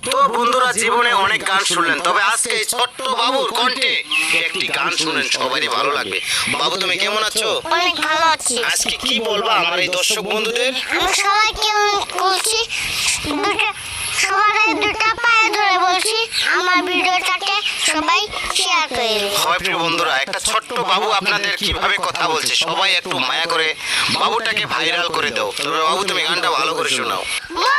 তো বন্ধুরা, জীবনে অনেক গান শুনলেন, তবে আজকে এই ছোট্ট বাবুর কণ্ঠে একটি গান শুনলেন, সবারই ভালো লাগবে। বাবু, তুমি কেমন আছো? অনেক ভালো আছি। আজকে কি বলবা আমার এই দর্শক বন্ধুদের? আমি সবাইকে বলছি, সবার আগে দুটা পায়ে ধরে বলছি, আমার ভিডিওটাকে সবাই শেয়ার করে দিন। হয় প্রিয় বন্ধুরা, একটা ছোট্ট বাবু আপনাদের কিভাবে কথা বলছে, সবাই একটু মায়া করে বাবুটাকে ভাইরাল করে দাও। তবে বাবু, তুমি গানটা ভালো করে শোনাও। মা